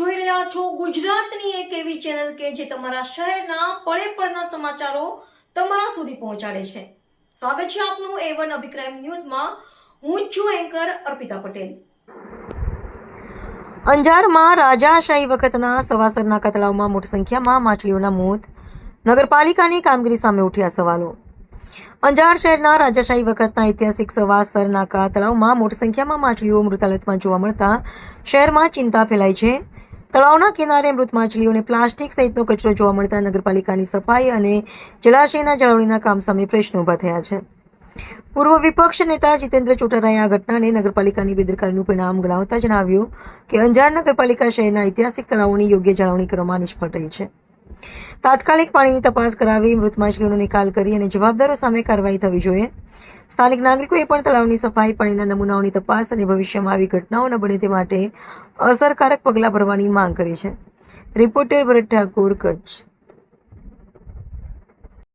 જોઈ રહ્યા છો ગુજરાતની એક એવી ચેનલ કે જે તમારા શહેરના પળે પળના સમાચારો તમારા સુધી પહોંચાડે છે। સ્વાગત છે આપનું A1 અભિક્રાઇમ ન્યૂઝમાં। હું છું એન્કર અર્પિતા પટેલ। અંજારમાં રાજાશાહી વખતના સવાસરના તળાવમાં મોટી સંખ્યામાં માછલીઓના મોત। નગરપાલિકાની કામગીરી સામે ઉઠ્યા સવાલો। અંજાર શહેરના રાજાશાહી વખતના ઐતિહાસિક સવાસર નાકા તળાવમાં મોટી સંખ્યામાં માછલીઓ મૃત હાલતમાં જોવા મળતા શહેરમાં ચિંતા ફેલાઈ છે। તળાવના કિનારે મૃત માછલીઓને પ્લાસ્ટિક સહિતનો કચરો જોવા મળતા નગરપાલિકાની સફાઈ અને જળાશયના જાળવણીના કામ સામે પ્રશ્નો ઊભા થયા છે। પૂર્વ વિપક્ષ નેતા જીતેન્દ્ર ચોટારાએ આ ઘટનાને નગરપાલિકાની બેદરકારીનું પરિણામ ગણાવતા જણાવ્યું કે અંજાર નગરપાલિકા શહેરના ઐતિહાસિક તળાવોની યોગ્ય જાળવણી કરવામાં નિષ્ફળ રહી છે। તાત્કાલિક પાણીની તપાસ કરાવી મૃત માછલીઓનો નિકાલ કરી અને જવાબદારો સામે કાર્યવાહી થવી જોઈએ। સ્થાનિક નાગરિકોએ પણ તળાવની સફાઈ, પાણીના નમૂનાઓની તપાસ અને ભવિષ્યમાં આવી ઘટનાઓ ન બને તે માટે અસરકારક પગલાં ભરવાની માંગ કરી છે। રિપોર્ટર ભરત ઠાકુર, કચ્છ।